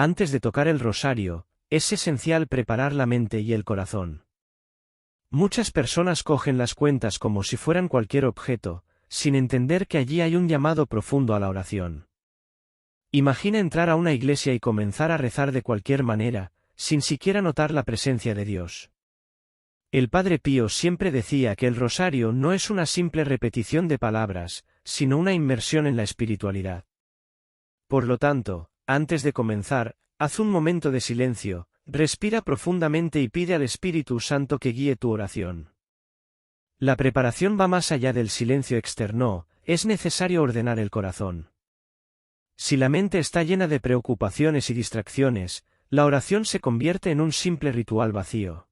Antes de tocar el rosario, es esencial preparar la mente y el corazón. Muchas personas cogen las cuentas como si fueran cualquier objeto, sin entender que allí hay un llamado profundo a la oración. Imagina entrar a una iglesia y comenzar a rezar de cualquier manera, sin siquiera notar la presencia de Dios. El Padre Pío siempre decía que el rosario no es una simple repetición de palabras, sino una inmersión en la espiritualidad. Por lo tanto, antes de comenzar, haz un momento de silencio, respira profundamente y pide al Espíritu Santo que guíe tu oración. La preparación va más allá del silencio externo, es necesario ordenar el corazón. Si la mente está llena de preocupaciones y distracciones, la oración se convierte en un simple ritual vacío.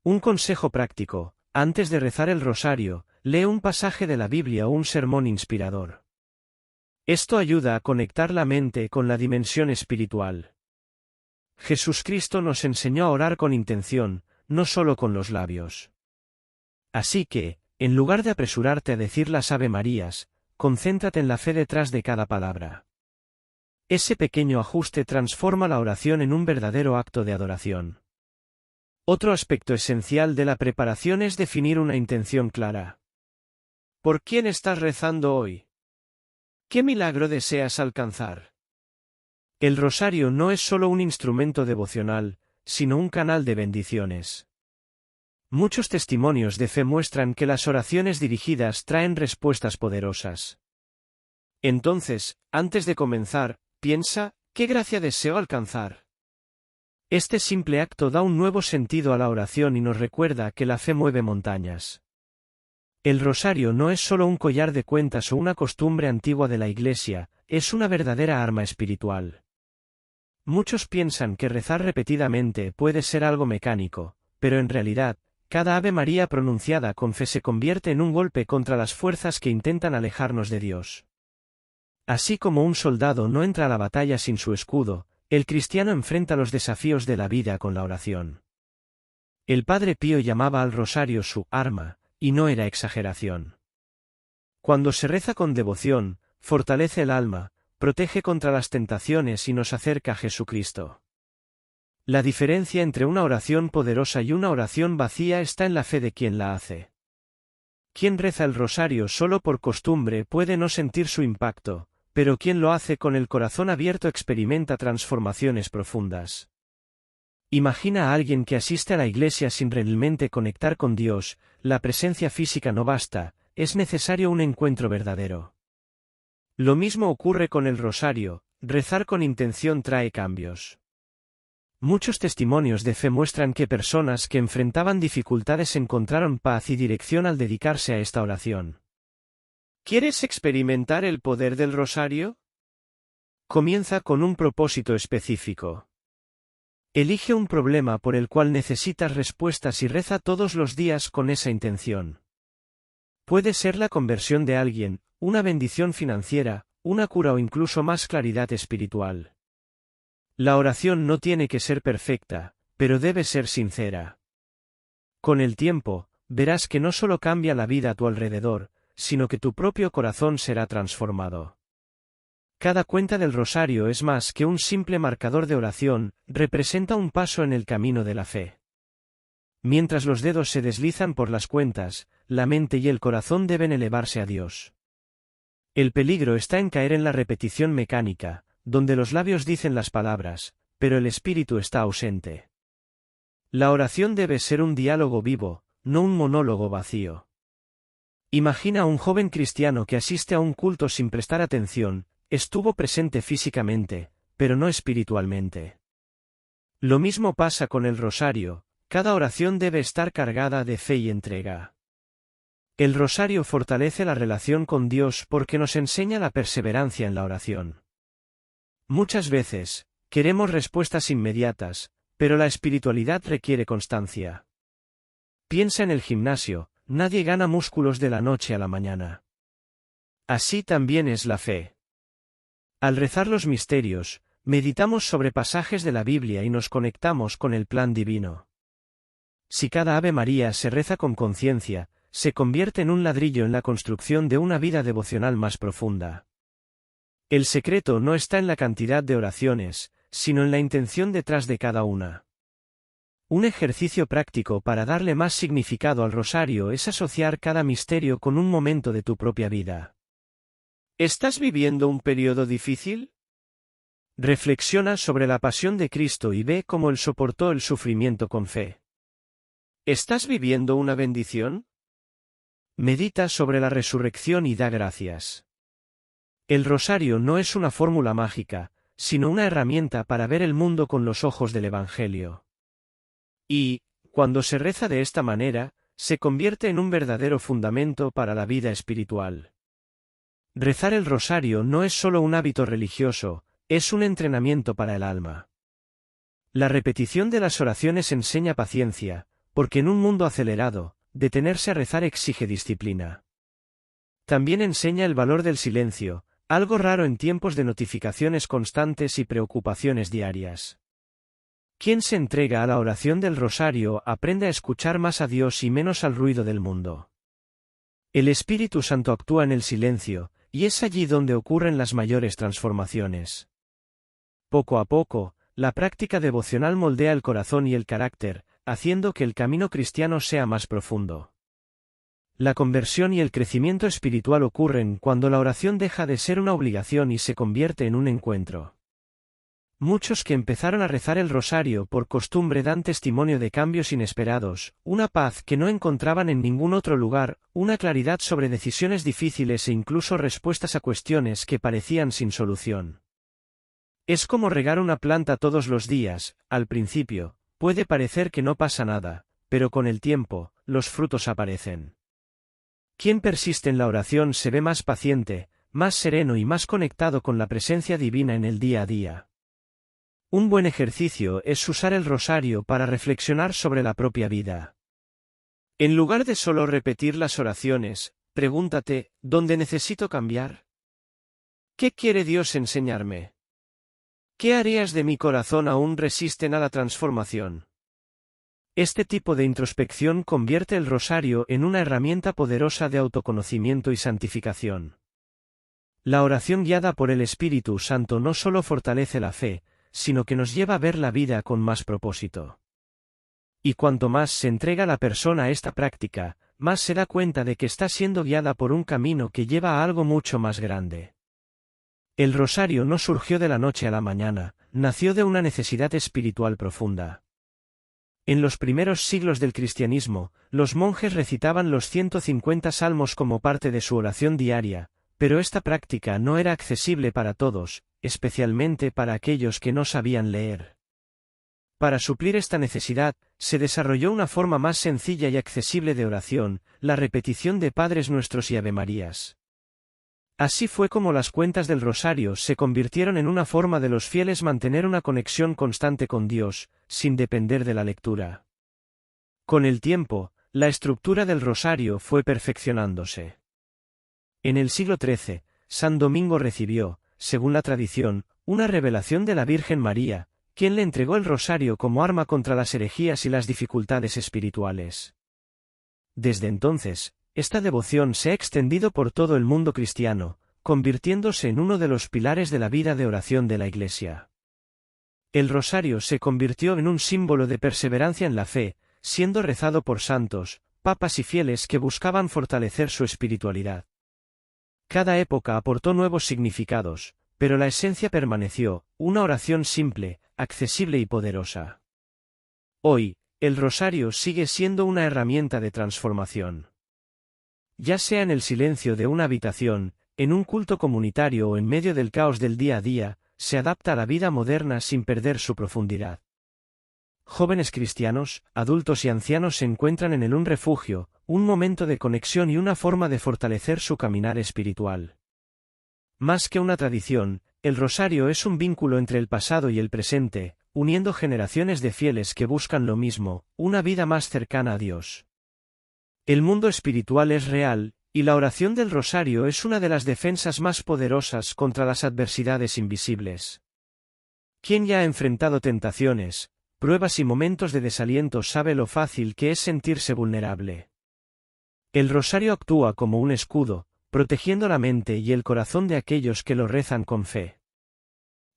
Un consejo práctico: antes de rezar el rosario, lee un pasaje de la Biblia o un sermón inspirador. Esto ayuda a conectar la mente con la dimensión espiritual. Jesucristo nos enseñó a orar con intención, no solo con los labios. Así que, en lugar de apresurarte a decir las Ave Marías, concéntrate en la fe detrás de cada palabra. Ese pequeño ajuste transforma la oración en un verdadero acto de adoración. Otro aspecto esencial de la preparación es definir una intención clara. ¿Por quién estás rezando hoy? ¿Qué milagro deseas alcanzar? El rosario no es solo un instrumento devocional, sino un canal de bendiciones. Muchos testimonios de fe muestran que las oraciones dirigidas traen respuestas poderosas. Entonces, antes de comenzar, piensa: ¿qué gracia deseo alcanzar? Este simple acto da un nuevo sentido a la oración y nos recuerda que la fe mueve montañas. El rosario no es solo un collar de cuentas o una costumbre antigua de la Iglesia, es una verdadera arma espiritual. Muchos piensan que rezar repetidamente puede ser algo mecánico, pero en realidad, cada Ave María pronunciada con fe se convierte en un golpe contra las fuerzas que intentan alejarnos de Dios. Así como un soldado no entra a la batalla sin su escudo, el cristiano enfrenta los desafíos de la vida con la oración. El Padre Pío llamaba al rosario su arma, y no era exageración. Cuando se reza con devoción, fortalece el alma, protege contra las tentaciones y nos acerca a Jesucristo. La diferencia entre una oración poderosa y una oración vacía está en la fe de quien la hace. Quien reza el rosario solo por costumbre puede no sentir su impacto, pero quien lo hace con el corazón abierto experimenta transformaciones profundas. Imagina a alguien que asiste a la iglesia sin realmente conectar con Dios. La presencia física no basta, es necesario un encuentro verdadero. Lo mismo ocurre con el rosario, rezar con intención trae cambios. Muchos testimonios de fe muestran que personas que enfrentaban dificultades encontraron paz y dirección al dedicarse a esta oración. ¿Quieres experimentar el poder del rosario? Comienza con un propósito específico. Elige un problema por el cual necesitas respuestas y reza todos los días con esa intención. Puede ser la conversión de alguien, una bendición financiera, una cura o incluso más claridad espiritual. La oración no tiene que ser perfecta, pero debe ser sincera. Con el tiempo, verás que no solo cambia la vida a tu alrededor, sino que tu propio corazón será transformado. Cada cuenta del rosario es más que un simple marcador de oración, representa un paso en el camino de la fe. Mientras los dedos se deslizan por las cuentas, la mente y el corazón deben elevarse a Dios. El peligro está en caer en la repetición mecánica, donde los labios dicen las palabras, pero el espíritu está ausente. La oración debe ser un diálogo vivo, no un monólogo vacío. Imagina a un joven cristiano que asiste a un culto sin prestar atención. Estuvo presente físicamente, pero no espiritualmente. Lo mismo pasa con el rosario, cada oración debe estar cargada de fe y entrega. El rosario fortalece la relación con Dios porque nos enseña la perseverancia en la oración. Muchas veces, queremos respuestas inmediatas, pero la espiritualidad requiere constancia. Piensa en el gimnasio, nadie gana músculos de la noche a la mañana. Así también es la fe. Al rezar los misterios, meditamos sobre pasajes de la Biblia y nos conectamos con el plan divino. Si cada Ave María se reza con conciencia, se convierte en un ladrillo en la construcción de una vida devocional más profunda. El secreto no está en la cantidad de oraciones, sino en la intención detrás de cada una. Un ejercicio práctico para darle más significado al rosario es asociar cada misterio con un momento de tu propia vida. ¿Estás viviendo un periodo difícil? Reflexiona sobre la pasión de Cristo y ve cómo Él soportó el sufrimiento con fe. ¿Estás viviendo una bendición? Medita sobre la resurrección y da gracias. El rosario no es una fórmula mágica, sino una herramienta para ver el mundo con los ojos del Evangelio. Y, cuando se reza de esta manera, se convierte en un verdadero fundamento para la vida espiritual. Rezar el rosario no es solo un hábito religioso, es un entrenamiento para el alma. La repetición de las oraciones enseña paciencia, porque en un mundo acelerado, detenerse a rezar exige disciplina. También enseña el valor del silencio, algo raro en tiempos de notificaciones constantes y preocupaciones diarias. Quien se entrega a la oración del rosario aprende a escuchar más a Dios y menos al ruido del mundo. El Espíritu Santo actúa en el silencio, y es allí donde ocurren las mayores transformaciones. Poco a poco, la práctica devocional moldea el corazón y el carácter, haciendo que el camino cristiano sea más profundo. La conversión y el crecimiento espiritual ocurren cuando la oración deja de ser una obligación y se convierte en un encuentro. Muchos que empezaron a rezar el rosario por costumbre dan testimonio de cambios inesperados, una paz que no encontraban en ningún otro lugar, una claridad sobre decisiones difíciles e incluso respuestas a cuestiones que parecían sin solución. Es como regar una planta todos los días. Al principio, puede parecer que no pasa nada, pero con el tiempo, los frutos aparecen. Quien persiste en la oración se ve más paciente, más sereno y más conectado con la presencia divina en el día a día. Un buen ejercicio es usar el rosario para reflexionar sobre la propia vida. En lugar de solo repetir las oraciones, pregúntate, ¿dónde necesito cambiar? ¿Qué quiere Dios enseñarme? ¿Qué áreas de mi corazón aún resisten a la transformación? Este tipo de introspección convierte el rosario en una herramienta poderosa de autoconocimiento y santificación. La oración guiada por el Espíritu Santo no solo fortalece la fe, sino que nos lleva a ver la vida con más propósito. Y cuanto más se entrega la persona a esta práctica, más se da cuenta de que está siendo guiada por un camino que lleva a algo mucho más grande. El rosario no surgió de la noche a la mañana, nació de una necesidad espiritual profunda. En los primeros siglos del cristianismo, los monjes recitaban los 150 salmos como parte de su oración diaria, pero esta práctica no era accesible para todos, especialmente para aquellos que no sabían leer. Para suplir esta necesidad, se desarrolló una forma más sencilla y accesible de oración, la repetición de Padres Nuestros y Avemarías. Así fue como las cuentas del rosario se convirtieron en una forma de los fieles mantener una conexión constante con Dios, sin depender de la lectura. Con el tiempo, la estructura del rosario fue perfeccionándose. En el siglo XIII, San Domingo recibió, según la tradición, una revelación de la Virgen María, quien le entregó el rosario como arma contra las herejías y las dificultades espirituales. Desde entonces, esta devoción se ha extendido por todo el mundo cristiano, convirtiéndose en uno de los pilares de la vida de oración de la Iglesia. El rosario se convirtió en un símbolo de perseverancia en la fe, siendo rezado por santos, papas y fieles que buscaban fortalecer su espiritualidad. Cada época aportó nuevos significados, pero la esencia permaneció, una oración simple, accesible y poderosa. Hoy, el rosario sigue siendo una herramienta de transformación. Ya sea en el silencio de una habitación, en un culto comunitario o en medio del caos del día a día, se adapta a la vida moderna sin perder su profundidad. Jóvenes cristianos, adultos y ancianos se encuentran en él un refugio, un momento de conexión y una forma de fortalecer su caminar espiritual. Más que una tradición, el rosario es un vínculo entre el pasado y el presente, uniendo generaciones de fieles que buscan lo mismo, una vida más cercana a Dios. El mundo espiritual es real, y la oración del rosario es una de las defensas más poderosas contra las adversidades invisibles. Quien ya ha enfrentado tentaciones, pruebas y momentos de desaliento sabe lo fácil que es sentirse vulnerable. El rosario actúa como un escudo, protegiendo la mente y el corazón de aquellos que lo rezan con fe.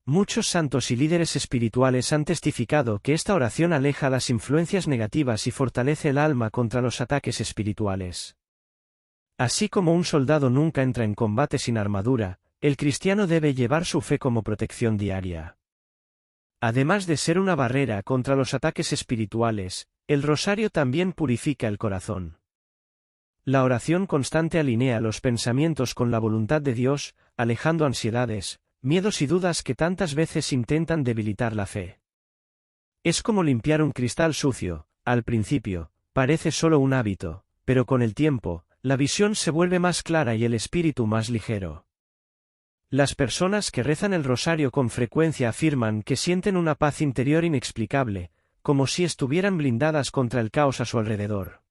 Muchos santos y líderes espirituales han testificado que esta oración aleja las influencias negativas y fortalece el alma contra los ataques espirituales. Así como un soldado nunca entra en combate sin armadura, el cristiano debe llevar su fe como protección diaria. Además de ser una barrera contra los ataques espirituales, el rosario también purifica el corazón. La oración constante alinea los pensamientos con la voluntad de Dios, alejando ansiedades, miedos y dudas que tantas veces intentan debilitar la fe. Es como limpiar un cristal sucio. Al principio, parece solo un hábito, pero con el tiempo, la visión se vuelve más clara y el espíritu más ligero. Las personas que rezan el rosario con frecuencia afirman que sienten una paz interior inexplicable, como si estuvieran blindadas contra el caos a su alrededor.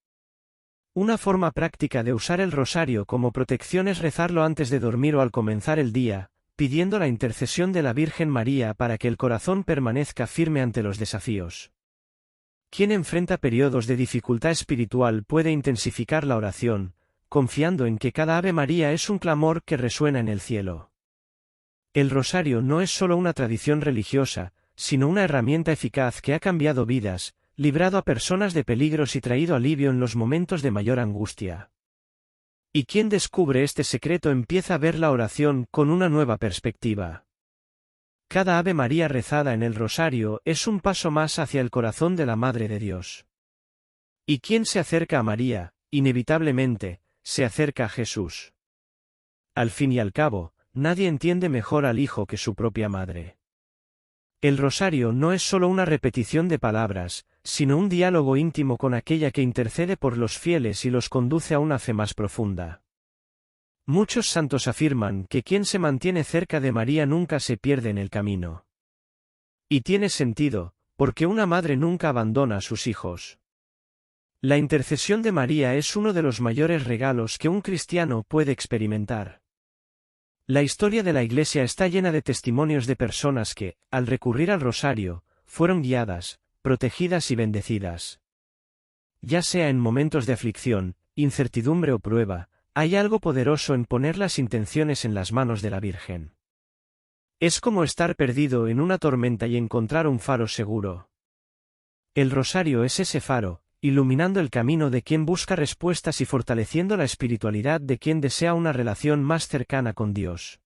Una forma práctica de usar el rosario como protección es rezarlo antes de dormir o al comenzar el día, pidiendo la intercesión de la Virgen María para que el corazón permanezca firme ante los desafíos. Quien enfrenta periodos de dificultad espiritual puede intensificar la oración, confiando en que cada Ave María es un clamor que resuena en el cielo. El rosario no es solo una tradición religiosa, sino una herramienta eficaz que ha cambiado vidas, librado a personas de peligros y traído alivio en los momentos de mayor angustia. Y quien descubre este secreto empieza a ver la oración con una nueva perspectiva. Cada Ave María rezada en el rosario es un paso más hacia el corazón de la Madre de Dios. Y quien se acerca a María, inevitablemente, se acerca a Jesús. Al fin y al cabo, nadie entiende mejor al Hijo que su propia Madre. El rosario no es solo una repetición de palabras, sino un diálogo íntimo con aquella que intercede por los fieles y los conduce a una fe más profunda. Muchos santos afirman que quien se mantiene cerca de María nunca se pierde en el camino. Y tiene sentido, porque una madre nunca abandona a sus hijos. La intercesión de María es uno de los mayores regalos que un cristiano puede experimentar. La historia de la Iglesia está llena de testimonios de personas que, al recurrir al rosario, fueron guiadas, protegidas y bendecidas. Ya sea en momentos de aflicción, incertidumbre o prueba, hay algo poderoso en poner las intenciones en las manos de la Virgen. Es como estar perdido en una tormenta y encontrar un faro seguro. El rosario es ese faro, iluminando el camino de quien busca respuestas y fortaleciendo la espiritualidad de quien desea una relación más cercana con Dios.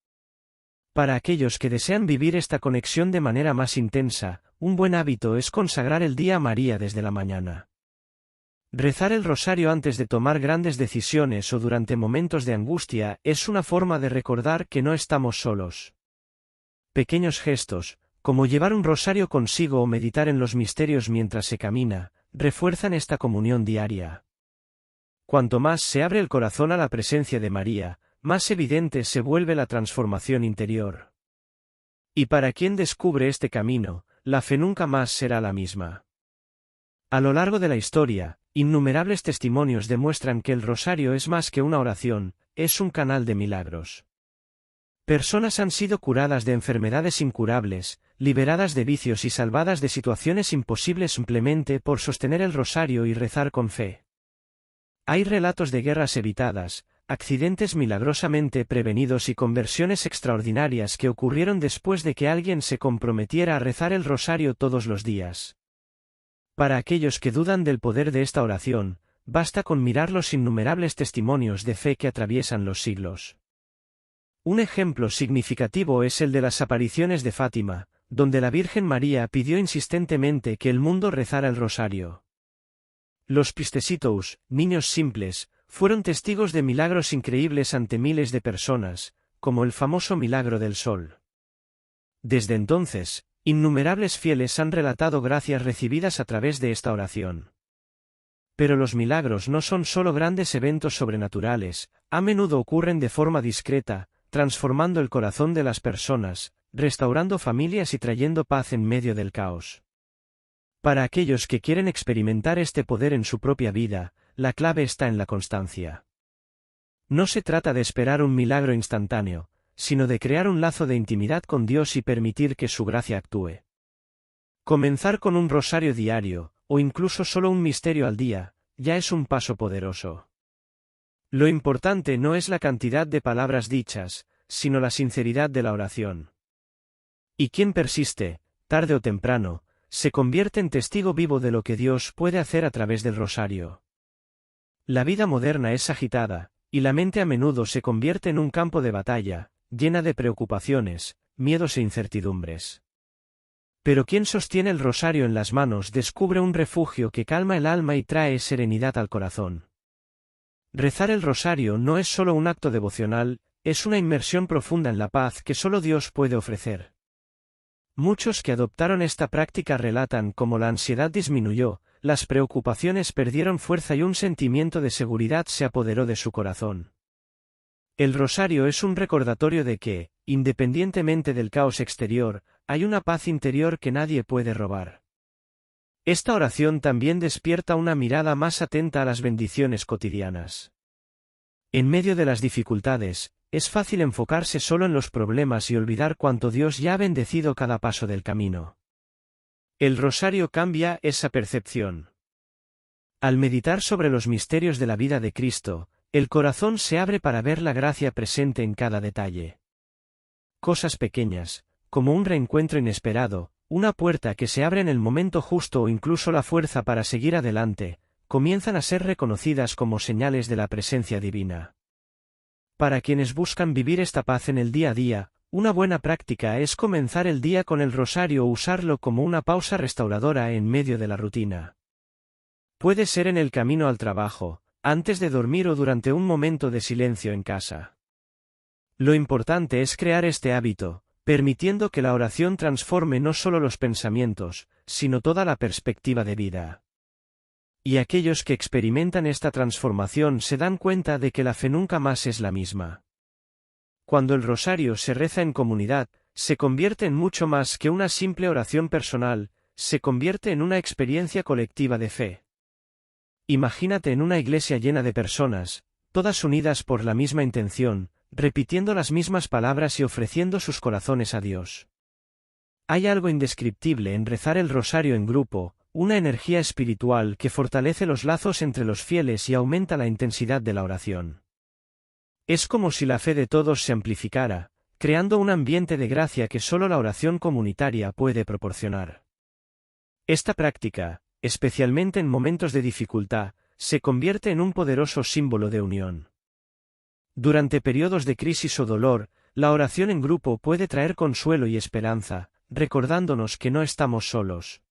Para aquellos que desean vivir esta conexión de manera más intensa, un buen hábito es consagrar el día a María desde la mañana. Rezar el rosario antes de tomar grandes decisiones o durante momentos de angustia es una forma de recordar que no estamos solos. Pequeños gestos, como llevar un rosario consigo o meditar en los misterios mientras se camina, refuerzan esta comunión diaria. Cuanto más se abre el corazón a la presencia de María, más evidente se vuelve la transformación interior. Y para quien descubre este camino, la fe nunca más será la misma. A lo largo de la historia, innumerables testimonios demuestran que el rosario es más que una oración, es un canal de milagros. Personas han sido curadas de enfermedades incurables, liberadas de vicios y salvadas de situaciones imposibles simplemente por sostener el rosario y rezar con fe. Hay relatos de guerras evitadas, accidentes milagrosamente prevenidos y conversiones extraordinarias que ocurrieron después de que alguien se comprometiera a rezar el rosario todos los días. Para aquellos que dudan del poder de esta oración, basta con mirar los innumerables testimonios de fe que atraviesan los siglos. Un ejemplo significativo es el de las apariciones de Fátima, donde la Virgen María pidió insistentemente que el mundo rezara el rosario. Los pistecitos, niños simples, fueron testigos de milagros increíbles ante miles de personas, como el famoso milagro del sol. Desde entonces, innumerables fieles han relatado gracias recibidas a través de esta oración. Pero los milagros no son solo grandes eventos sobrenaturales, a menudo ocurren de forma discreta, transformando el corazón de las personas, restaurando familias y trayendo paz en medio del caos. Para aquellos que quieren experimentar este poder en su propia vida, la clave está en la constancia. No se trata de esperar un milagro instantáneo, sino de crear un lazo de intimidad con Dios y permitir que su gracia actúe. Comenzar con un rosario diario, o incluso solo un misterio al día, ya es un paso poderoso. Lo importante no es la cantidad de palabras dichas, sino la sinceridad de la oración. Y quien persiste, tarde o temprano, se convierte en testigo vivo de lo que Dios puede hacer a través del rosario. La vida moderna es agitada, y la mente a menudo se convierte en un campo de batalla, llena de preocupaciones, miedos e incertidumbres. Pero quien sostiene el rosario en las manos descubre un refugio que calma el alma y trae serenidad al corazón. Rezar el rosario no es solo un acto devocional, es una inmersión profunda en la paz que solo Dios puede ofrecer. Muchos que adoptaron esta práctica relatan cómo la ansiedad disminuyó, las preocupaciones perdieron fuerza y un sentimiento de seguridad se apoderó de su corazón. El rosario es un recordatorio de que, independientemente del caos exterior, hay una paz interior que nadie puede robar. Esta oración también despierta una mirada más atenta a las bendiciones cotidianas. En medio de las dificultades, es fácil enfocarse solo en los problemas y olvidar cuánto Dios ya ha bendecido cada paso del camino. El rosario cambia esa percepción. Al meditar sobre los misterios de la vida de Cristo, el corazón se abre para ver la gracia presente en cada detalle. Cosas pequeñas, como un reencuentro inesperado, una puerta que se abre en el momento justo o incluso la fuerza para seguir adelante, comienzan a ser reconocidas como señales de la presencia divina. Para quienes buscan vivir esta paz en el día a día, una buena práctica es comenzar el día con el rosario o usarlo como una pausa restauradora en medio de la rutina. Puede ser en el camino al trabajo, antes de dormir o durante un momento de silencio en casa. Lo importante es crear este hábito, permitiendo que la oración transforme no solo los pensamientos, sino toda la perspectiva de vida. Y aquellos que experimentan esta transformación se dan cuenta de que la fe nunca más es la misma. Cuando el rosario se reza en comunidad, se convierte en mucho más que una simple oración personal, se convierte en una experiencia colectiva de fe. Imagínate en una iglesia llena de personas, todas unidas por la misma intención, repitiendo las mismas palabras y ofreciendo sus corazones a Dios. Hay algo indescriptible en rezar el rosario en grupo, una energía espiritual que fortalece los lazos entre los fieles y aumenta la intensidad de la oración. Es como si la fe de todos se amplificara, creando un ambiente de gracia que solo la oración comunitaria puede proporcionar. Esta práctica, especialmente en momentos de dificultad, se convierte en un poderoso símbolo de unión. Durante periodos de crisis o dolor, la oración en grupo puede traer consuelo y esperanza, recordándonos que no estamos solos.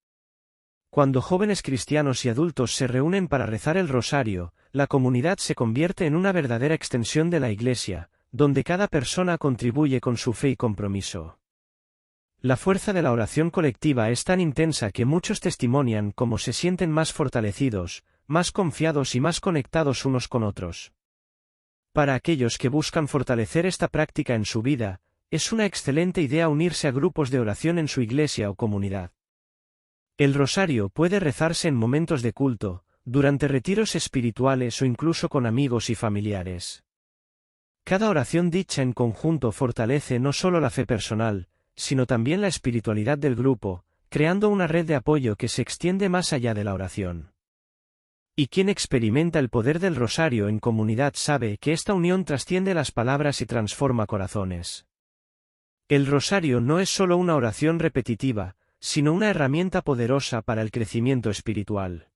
Cuando jóvenes cristianos y adultos se reúnen para rezar el rosario, la comunidad se convierte en una verdadera extensión de la Iglesia, donde cada persona contribuye con su fe y compromiso. La fuerza de la oración colectiva es tan intensa que muchos testimonian cómo se sienten más fortalecidos, más confiados y más conectados unos con otros. Para aquellos que buscan fortalecer esta práctica en su vida, es una excelente idea unirse a grupos de oración en su iglesia o comunidad. El rosario puede rezarse en momentos de culto, durante retiros espirituales o incluso con amigos y familiares. Cada oración dicha en conjunto fortalece no solo la fe personal, sino también la espiritualidad del grupo, creando una red de apoyo que se extiende más allá de la oración. Y quien experimenta el poder del rosario en comunidad sabe que esta unión trasciende las palabras y transforma corazones. El rosario no es solo una oración repetitiva, sino una herramienta poderosa para el crecimiento espiritual.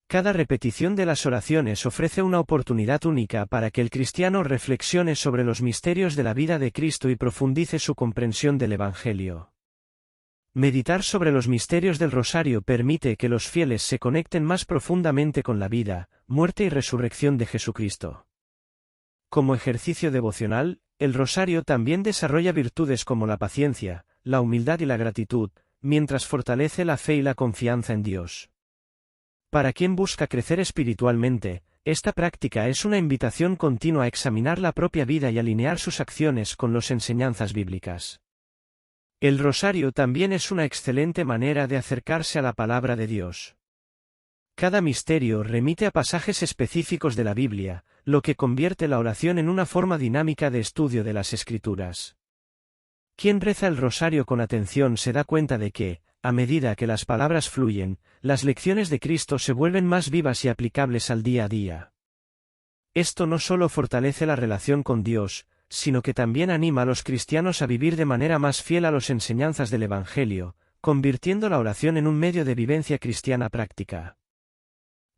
Cada repetición de las oraciones ofrece una oportunidad única para que el cristiano reflexione sobre los misterios de la vida de Cristo y profundice su comprensión del Evangelio. Meditar sobre los misterios del rosario permite que los fieles se conecten más profundamente con la vida, muerte y resurrección de Jesucristo. Como ejercicio devocional, el rosario también desarrolla virtudes como la paciencia, la humildad y la gratitud, mientras fortalece la fe y la confianza en Dios. Para quien busca crecer espiritualmente, esta práctica es una invitación continua a examinar la propia vida y alinear sus acciones con las enseñanzas bíblicas. El rosario también es una excelente manera de acercarse a la palabra de Dios. Cada misterio remite a pasajes específicos de la Biblia, lo que convierte la oración en una forma dinámica de estudio de las Escrituras. Quien reza el rosario con atención se da cuenta de que, a medida que las palabras fluyen, las lecciones de Cristo se vuelven más vivas y aplicables al día a día. Esto no solo fortalece la relación con Dios, sino que también anima a los cristianos a vivir de manera más fiel a las enseñanzas del Evangelio, convirtiendo la oración en un medio de vivencia cristiana práctica.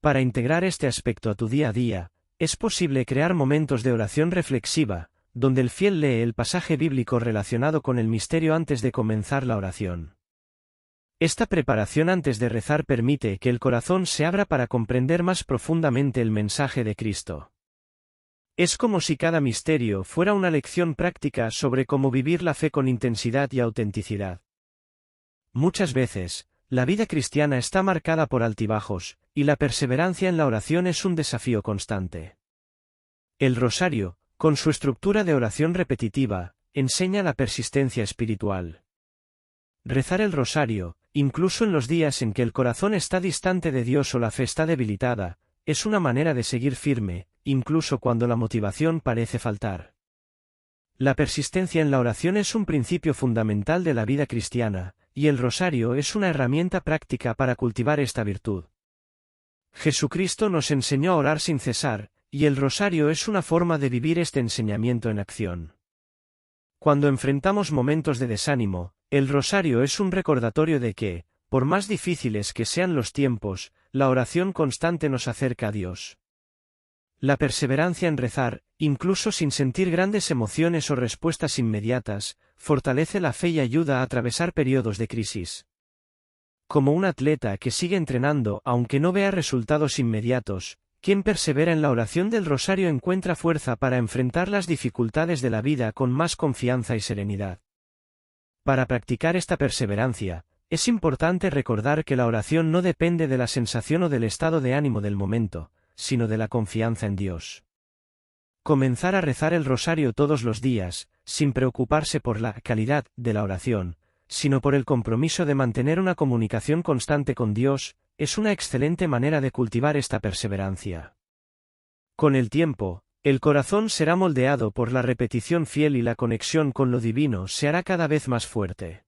Para integrar este aspecto a tu día a día, es posible crear momentos de oración reflexiva, donde el fiel lee el pasaje bíblico relacionado con el misterio antes de comenzar la oración. Esta preparación antes de rezar permite que el corazón se abra para comprender más profundamente el mensaje de Cristo. Es como si cada misterio fuera una lección práctica sobre cómo vivir la fe con intensidad y autenticidad. Muchas veces, la vida cristiana está marcada por altibajos, y la perseverancia en la oración es un desafío constante. El rosario, con su estructura de oración repetitiva, enseña la persistencia espiritual. Rezar el rosario, incluso en los días en que el corazón está distante de Dios o la fe está debilitada, es una manera de seguir firme, incluso cuando la motivación parece faltar. La persistencia en la oración es un principio fundamental de la vida cristiana, y el rosario es una herramienta práctica para cultivar esta virtud. Jesucristo nos enseñó a orar sin cesar, y el rosario es una forma de vivir este enseñamiento en acción. Cuando enfrentamos momentos de desánimo, el rosario es un recordatorio de que, por más difíciles que sean los tiempos, la oración constante nos acerca a Dios. La perseverancia en rezar, incluso sin sentir grandes emociones o respuestas inmediatas, fortalece la fe y ayuda a atravesar periodos de crisis. Como un atleta que sigue entrenando aunque no vea resultados inmediatos, quien persevera en la oración del rosario encuentra fuerza para enfrentar las dificultades de la vida con más confianza y serenidad. Para practicar esta perseverancia, es importante recordar que la oración no depende de la sensación o del estado de ánimo del momento, sino de la confianza en Dios. Comenzar a rezar el rosario todos los días, sin preocuparse por la calidad de la oración, sino por el compromiso de mantener una comunicación constante con Dios, es una excelente manera de cultivar esta perseverancia. Con el tiempo, el corazón será moldeado por la repetición fiel y la conexión con lo divino se hará cada vez más fuerte.